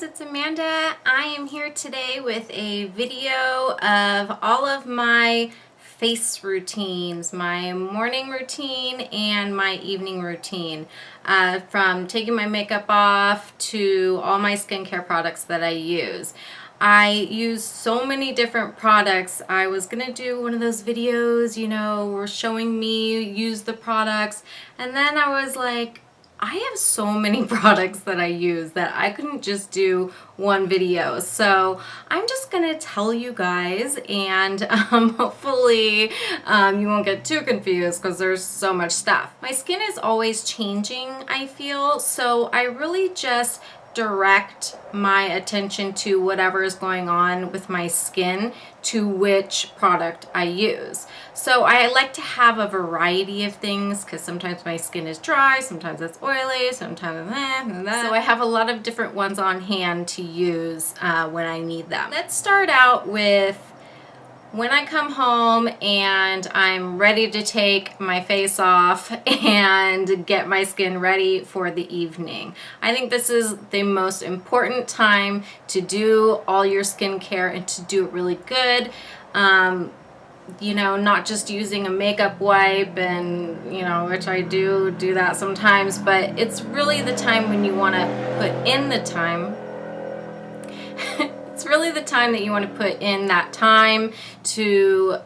guys, it's Amanda. I am here today with a video of all of my face routines, my morning routine and my evening routine, from taking my makeup off to all my skincare products that I use. I use so many different products. I was gonna do one of those videos, you know, where showing me use the products, and then I was like, I have so many products that I use that I couldn't just do one video. So I'm just gonna tell you guys, and hopefully you won't get too confused because there's so much stuff. My skin is always changing, I feel, so I really just direct my attention to whatever is going on with my skin to which product I use. So I like to have a variety of things because sometimes my skin is dry, sometimes it's oily, sometimes that. So I have a lot of different ones on hand to use when I need them. Let's start out with when I come home and I'm ready to take my face off and get my skin ready for the evening. I think this is the most important time to do all your skincare and to do it really good. You know, not just using a makeup wipe and, you know, which I do that sometimes, but it's really the time when you want to put in the time. It's really the time that you want to put in that time to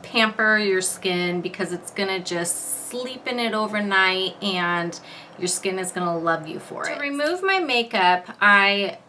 pamper your skin, because it's gonna just sleep in it overnight and your skin is gonna love you for it. To remove my makeup, I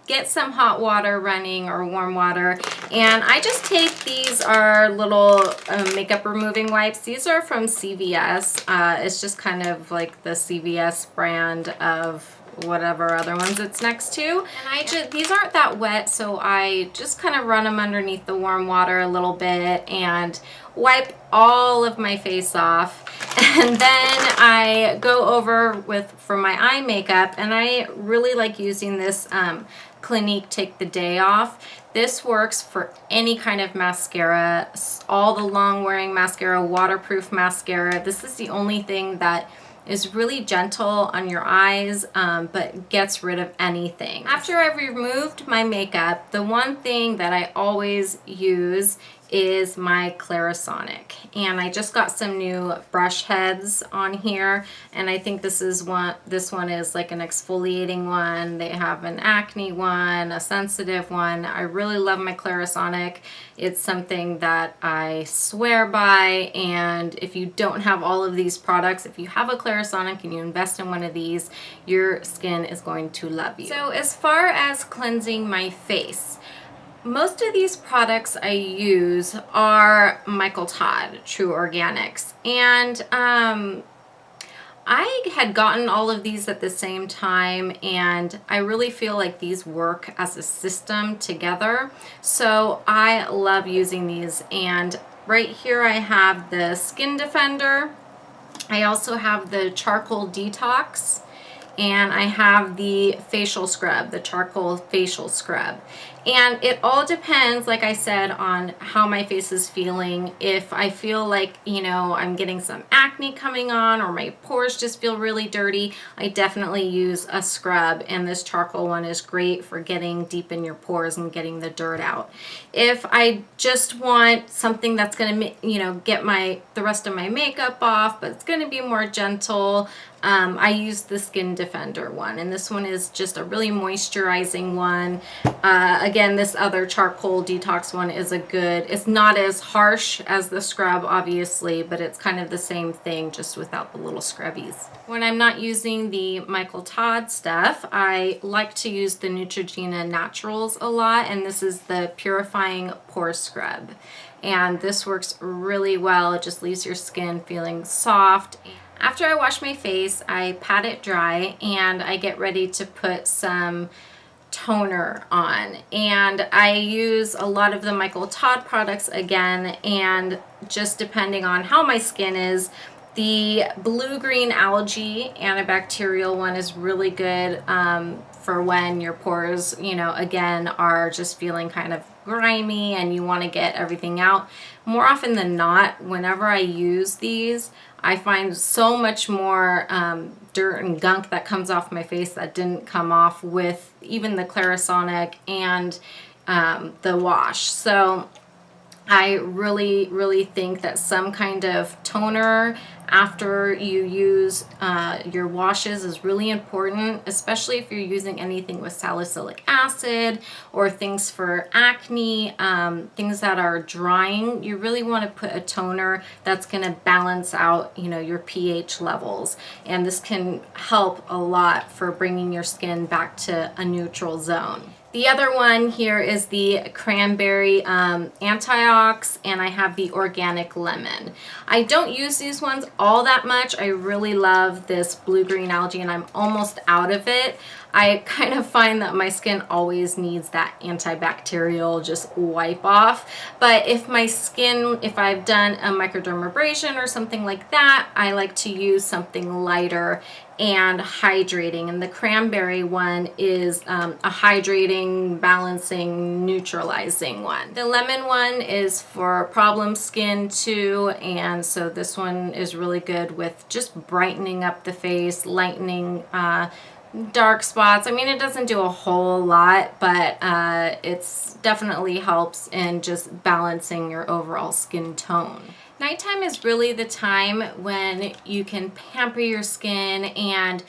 get some hot water running or warm water, and I just take, these are little makeup removing wipes. These are from CVS. It's just kind of like the CVS brand of whatever other ones it's next to, and these aren't that wet, so I just kind of run them underneath the warm water a little bit and wipe all of my face off. And then I go over for my eye makeup, and I really like using this Clinique Take the Day Off. This works for any kind of mascara, all the long wearing mascara, waterproof mascara. This is the only thing that is really gentle on your eyes, but gets rid of anything. After I've removed my makeup, the one thing that I always use is my Clarisonic, and I just got some new brush heads on here, and I think this one is like an exfoliating one. They have an acne one, a sensitive one. I really love my Clarisonic. It's something that I swear by, and if you don't have all of these products, if you have a Clarisonic and you invest in one of these, your skin is going to love you. So as far as cleansing my face, most of these products I use are Michael Todd True Organics, and I had gotten all of these at the same time, and I really feel like these work as a system together, so I love using these. And right here I have the Skin Defender, I also have the Charcoal Detox, and I have the facial scrub, the charcoal facial scrub. And it all depends, like I said, on how my face is feeling. If I feel like, you know, I'm getting some acne coming on, or my pores just feel really dirty, I definitely use a scrub, and this charcoal one is great for getting deep in your pores and getting the dirt out. If I just want something that's gonna, you know, get the rest of my makeup off, but it's gonna be more gentle, I use the Skin Defender one, and this one is just a really moisturizing one. Again, this other Charcoal Detox one is it's not as harsh as the scrub, obviously, but it's kind of the same thing, just without the little scrubbies. When I'm not using the Michael Todd stuff, I like to use the Neutrogena Naturals a lot, and this is the Purifying Pore Scrub. And this works really well. It just leaves your skin feeling soft. After I wash my face, I pat it dry, and I get ready to put some toner on, and I use a lot of the Michael Todd products again, and just depending on how my skin is, the blue-green algae antibacterial one is really good for when your pores, you know, again, are just feeling kind of grimy and you want to get everything out. More often than not, whenever I use these, I find so much more dirt and gunk that comes off my face that didn't come off with even the Clarisonic and the wash. So I really think that some kind of toner after you use your washes is really important, especially if you're using anything with salicylic acid or things for acne, things that are drying. You really want to put a toner that's going to balance out, you know, your pH levels, and this can help a lot for bringing your skin back to a neutral zone. The other one here is the cranberry antiox, and I have the organic lemon. I don't use these ones all that much. I really love this blue-green algae, and I'm almost out of it. I kind of find that my skin always needs that antibacterial just wipe off. But if my skin, if I've done a microdermabrasion or something like that, I like to use something lighter and hydrating. And the cranberry one is a hydrating, balancing, neutralizing one. The lemon one is for problem skin too, and so this one is really good with just brightening up the face, lightening dark spots. I mean, it doesn't do a whole lot, but it's definitely helps in just balancing your overall skin tone. Nighttime is really the time when you can pamper your skin and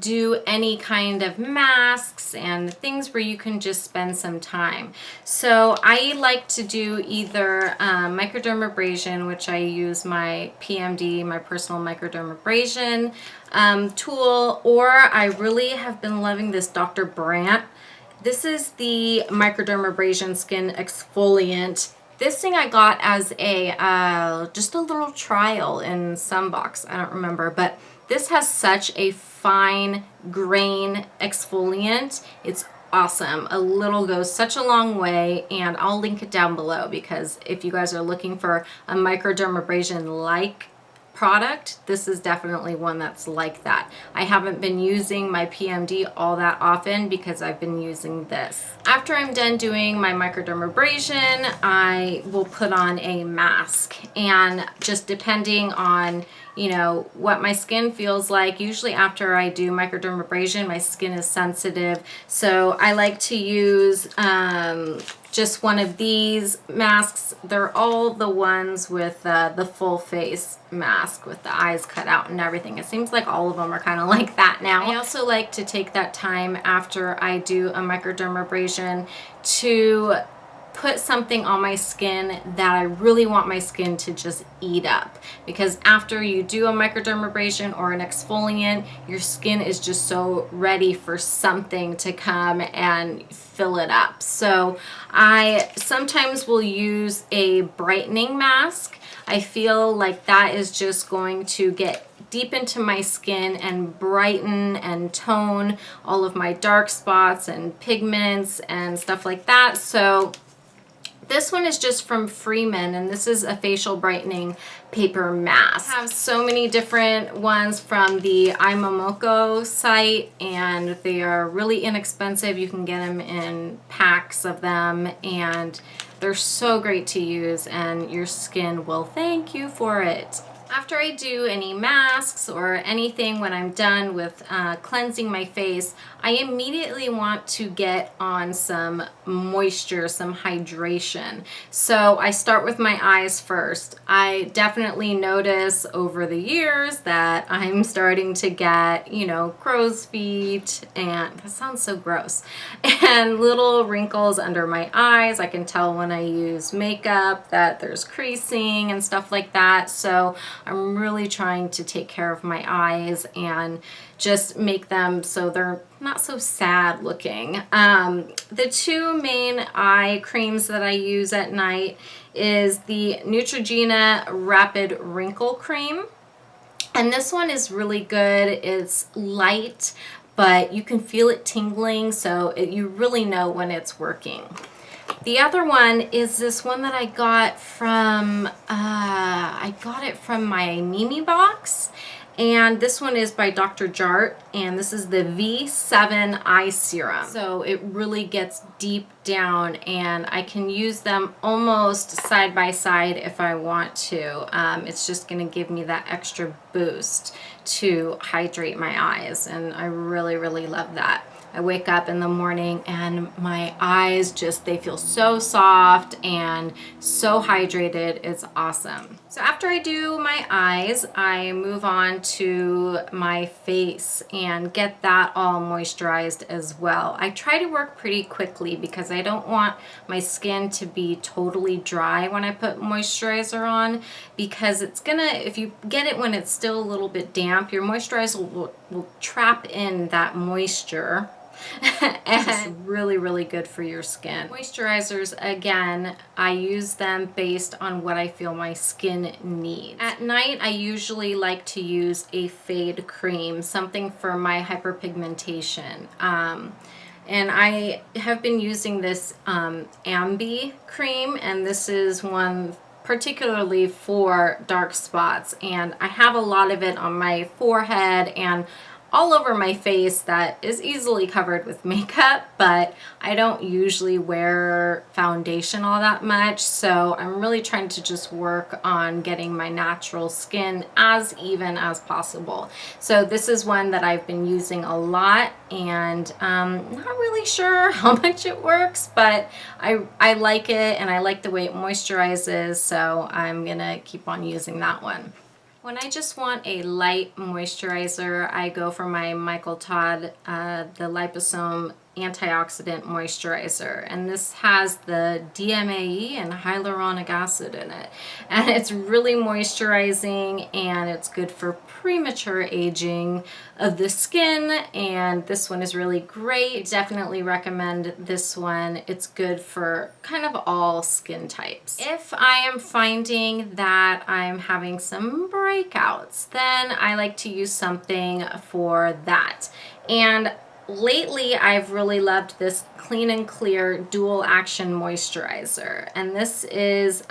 do any kind of masks and things where you can just spend some time. So I like to do either microdermabrasion, which I use my PMD, my personal microdermabrasion tool, or I really have been loving this Dr. Brandt. This is the microdermabrasion skin exfoliant. This thing I got as a just a little trial in Sunbox. I don't remember, but this has such a fine grain exfoliant. It's awesome. A little goes such a long way, and I'll link it down below, because if you guys are looking for a microdermabrasion like product, this is definitely one that's like that. I haven't been using my PMD all that often because I've been using this. After I'm done doing my microdermabrasion, I will put on a mask, and just depending on, you know, what my skin feels like. Usually after I do microdermabrasion, my skin is sensitive, so I like to use just one of these masks. They're all the ones with the full face mask with the eyes cut out and everything. It seems like all of them are kind of like that now. I also like to take that time after I do a microdermabrasion to put something on my skin that I really want my skin to just eat up, because after you do a microdermabrasion or an exfoliant, your skin is just so ready for something to come and fill it up. So I sometimes will use a brightening mask. I feel like that is just going to get deep into my skin and brighten and tone all of my dark spots and pigments and stuff like that. So this one is just from Freeman, and this is a facial brightening paper mask. I have so many different ones from the iMomoko site, and they are really inexpensive. You can get them in packs of them, and they're so great to use, and your skin will thank you for it. After I do any masks or anything, when I'm done with cleansing my face, I immediately want to get on some moisture, some hydration. So I start with my eyes first. I definitely notice over the years that I'm starting to get, you know, crow's feet, and that sounds so gross, and little wrinkles under my eyes. I can tell when I use makeup that there's creasing and stuff like that. So I'm really trying to take care of my eyes and just make them so they're not so sad looking. The two main eye creams that I use at night is the Neutrogena Rapid Wrinkle Cream. And this one is really good. It's light, but you can feel it tingling, so you really know when it's working. The other one is this one that I got from, I got it from my Mimi box, And this one is by Dr. Jart, and this is the V7 Eye Serum. So it really gets deep down, and I can use them almost side by side if I want to. It's just going to give me that extra boost to hydrate my eyes, and I really, really love that. I wake up in the morning and my eyes just, they feel so soft and so hydrated. It's awesome. So after I do my eyes, I move on to my face and get that all moisturized as well. I try to work pretty quickly because I don't want my skin to be totally dry when I put moisturizer on, because it's gonna, if you get it when it's still a little bit damp, your moisturizer will trap in that moisture. And it's really, really good for your skin. Moisturizers, again, I use them based on what I feel my skin needs. At night, I usually like to use a fade cream, something for my hyperpigmentation. And I have been using this Ambi cream, and this is one particularly for dark spots. And I have a lot of it on my forehead and all over my face that is easily covered with makeup, but I don't usually wear foundation all that much, so I'm really trying to just work on getting my natural skin as even as possible. So this is one that I've been using a lot, and not really sure how much it works, but I like it, and I like the way it moisturizes, so I'm gonna keep on using that one. When I just want a light moisturizer, I go for my Michael Todd, the Liposome Antioxidant Moisturizer. And this has the DMAE and hyaluronic acid in it. And it's really moisturizing, and it's good for premature aging of the skin. And this one is really great. Definitely recommend this one. It's good for kind of all skin types. If I am finding that I'm having some breakouts, then I like to use something for that. And lately, I've really loved this Clean and Clear Dual Action Moisturizer, and this is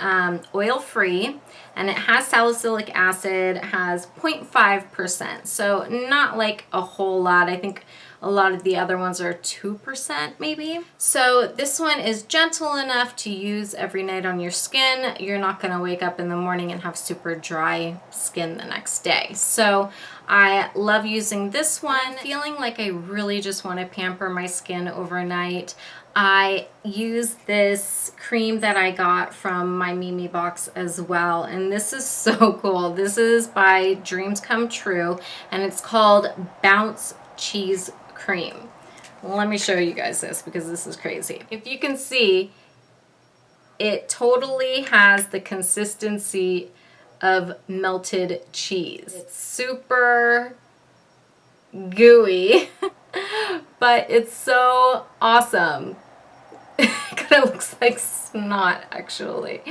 oil-free, and it has salicylic acid, has 0.5%, so not like a whole lot. I think a lot of the other ones are 2% maybe. So this one is gentle enough to use every night on your skin. You're not gonna wake up in the morning and have super dry skin the next day. So I love using this one. Feeling like I really just want to pamper my skin overnight, I use this cream that I got from my Mimi box as well, and this is so cool. This is by Dreams Come True, and it's called Bounce Cheese Cream. Let me show you guys this because this is crazy. If you can see, it totally has the consistency of melted cheese. It's super gooey, but it's so awesome. It kind of looks like snot actually,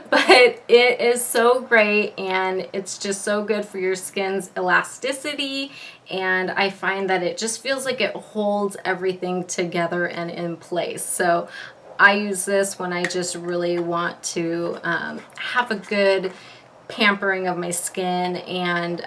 but it is so great, and it's just so good for your skin's elasticity, and I find that it just feels like it holds everything together and in place. So I use this when I just really want to have a good pampering of my skin, and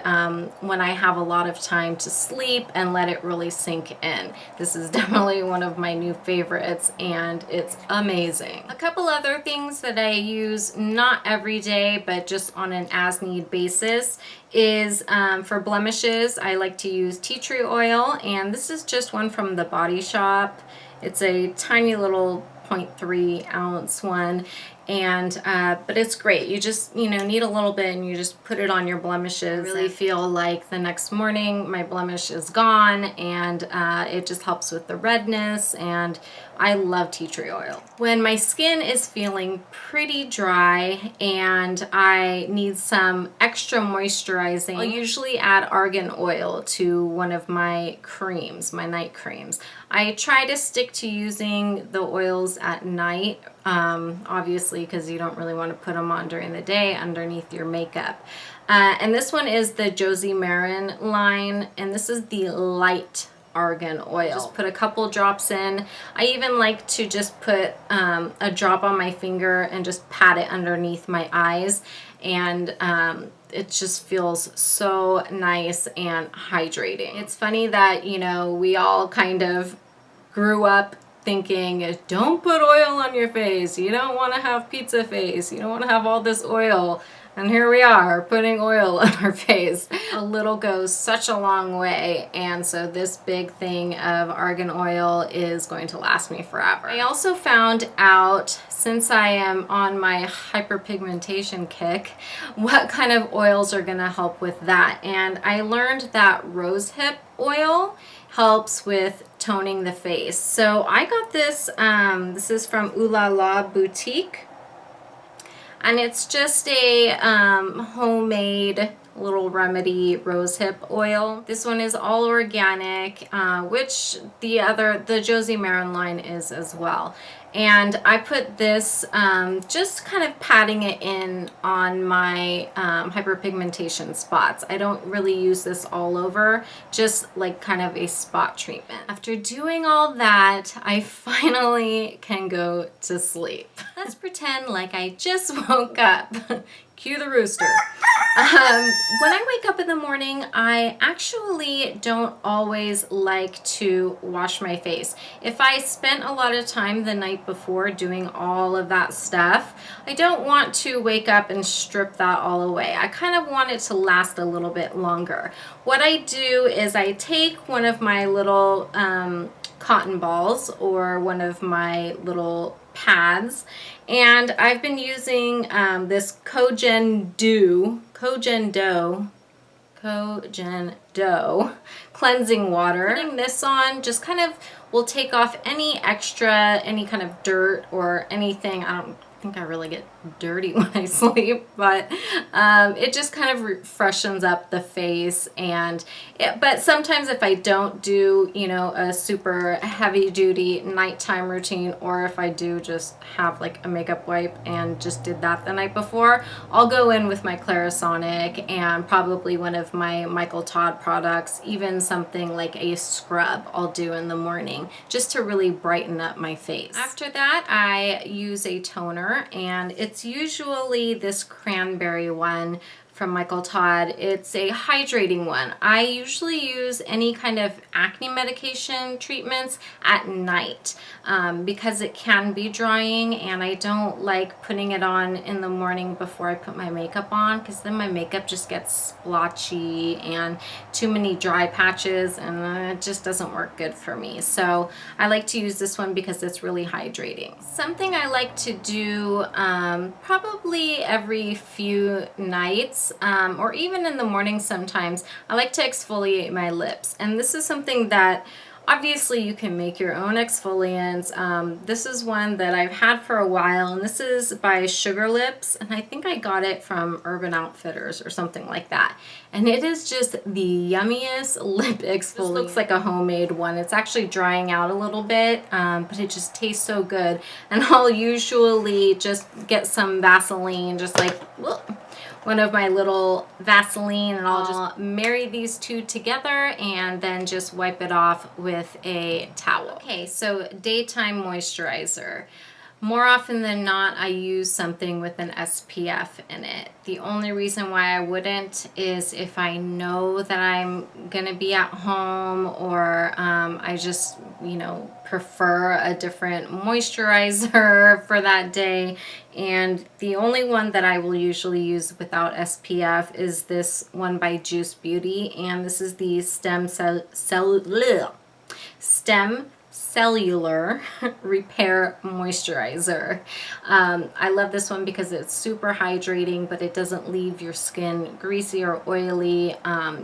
when I have a lot of time to sleep and let it really sink in. This is definitely one of my new favorites, and it's amazing. A couple other things that I use not every day but just on an as-need basis is for blemishes. I like to use tea tree oil, and this is just one from the Body Shop. It's a tiny little 0.3 ounce one, and but it's great. You just need a little bit, and you just put it on your blemishes. I really feel like the next morning my blemish is gone, and it just helps with the redness, and I love tea tree oil. When my skin is feeling pretty dry and I need some extra moisturizing, I'll usually add argan oil to one of my creams, my night creams. I try to stick to using the oils at night, obviously, because you don't really want to put them on during the day underneath your makeup. And this one is the Josie Marin line, and this is the light argan oil. Just put a couple drops in. I even like to just put a drop on my finger and just pat it underneath my eyes, and it just feels so nice and hydrating. It's funny that, you know, we all kind of grew up thinking, don't put oil on your face, you don't want to have pizza face, you don't want to have all this oil. And here we are putting oil on our face. A little goes such a long way, and so this big thing of argan oil is going to last me forever. I also found out, since I am on my hyperpigmentation kick, what kind of oils are going to help with that. And I learned that rosehip oil helps with toning the face. So I got this, this is from Ooh La La Boutique. And it's just a homemade little remedy rosehip oil. This one is all organic, which the Josie Maran line is as well. And I put this just kind of patting it in on my hyperpigmentation spots. I don't really use this all over, just like kind of a spot treatment. After doing all that, I finally can go to sleep. Let's pretend like I just woke up. Cue the rooster. When I wake up in the morning, I actually don't always like to wash my face. If I spent a lot of time the night before doing all of that stuff, I don't want to wake up and strip that all away. I kind of want it to last a little bit longer. What I do is I take one of my little cotton balls or one of my little pads, and I've been using this Cogen Dough cleansing water. Putting this on just kind of will take off any kind of dirt or anything. I don't think I really get dirty when I sleep, but it just kind of freshens up the face. And but sometimes if I don't do, you know, a super heavy duty nighttime routine, or if I do just have like a makeup wipe and just did that the night before, I'll go in with my Clarisonic and probably one of my Michael Todd products, even something like a scrub I'll do in the morning just to really brighten up my face. After that, I use a toner, and it's usually this cranberry one from Michael Todd. It's a hydrating one. I usually use any kind of acne medication treatments at night because it can be drying, and I don't like putting it on in the morning before I put my makeup on, because then my makeup just gets splotchy and too many dry patches, and it just doesn't work good for me. So I like to use this one because it's really hydrating. Something I like to do probably every few nights, or even in the morning sometimes, I like to exfoliate my lips. And this is something that obviously you can make your own exfoliants. This is one that I've had for a while, and this is by Sugar Lips, and I think I got it from Urban Outfitters or something like that. And it is just the yummiest lip exfoliant. This looks like a homemade one. It's actually drying out a little bit, but it just tastes so good. And I'll usually just get some Vaseline, just like one of my little Vaseline, and I'll just marry these two together and then just wipe it off with a towel. Okay, so daytime moisturizer. More often than not, I use something with an SPF in it. The only reason why I wouldn't is if I know that I'm gonna be at home, or I just, you know, prefer a different moisturizer for that day. And the only one that I will usually use without SPF is this one by Juice Beauty, and this is the Stem Cellular Repair Moisturizer. I love this one because it's super hydrating, but it doesn't leave your skin greasy or oily.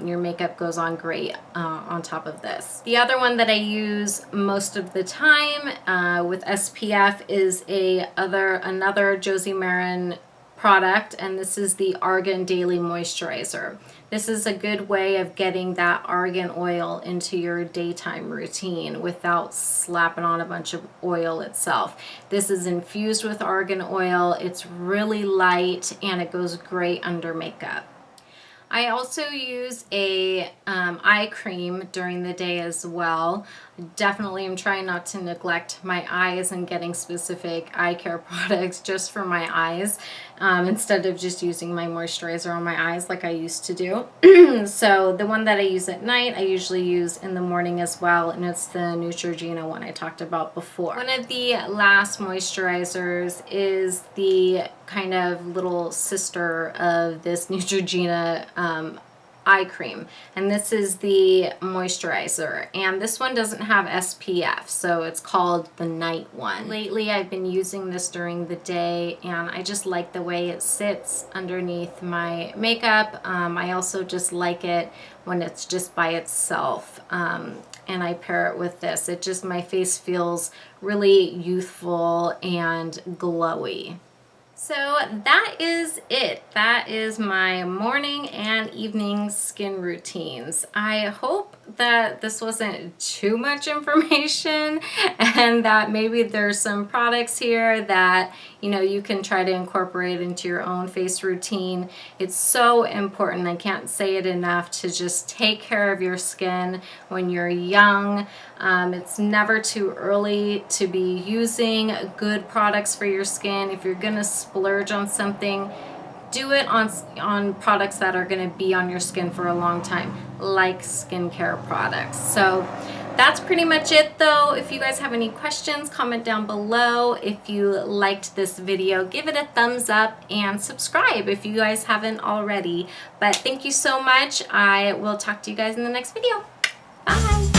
Your makeup goes on great on top of this. The other one that I use most of the time with SPF is another Josie Maran product, and this is the Argan Daily Moisturizer. This is a good way of getting that argan oil into your daytime routine without slapping on a bunch of oil itself. This is infused with argan oil. It's really light, and it goes great under makeup. I also use a eye cream during the day as well. Definitely am trying not to neglect my eyes and getting specific eye care products just for my eyes, instead of just using my moisturizer on my eyes like I used to do. So the one that I use at night, I usually use in the morning as well, and it's the Neutrogena one I talked about before. One of the last moisturizers is the kind of little sister of this Neutrogena eye cream, and this is the moisturizer, and this one doesn't have SPF, so it's called the night one. Lately I've been using this during the day, and I just like the way it sits underneath my makeup. I also just like it when it's just by itself, and I pair it with this. It just, my face feels really youthful and glowy. So that is it. That is my morning and evening skin routines. I hope that this wasn't too much information, and that maybe there's some products here that, you know, you can try to incorporate into your own face routine. It's so important, I can't say it enough, to just take care of your skin when you're young. It's never too early to be using good products for your skin. If you're gonna splurge on something, do it on products that are going to be on your skin for a long time, like skincare products. So that's pretty much it though. If you guys have any questions, comment down below. If you liked this video, give it a thumbs up and subscribe if you guys haven't already. But thank you so much. I will talk to you guys in the next video. Bye.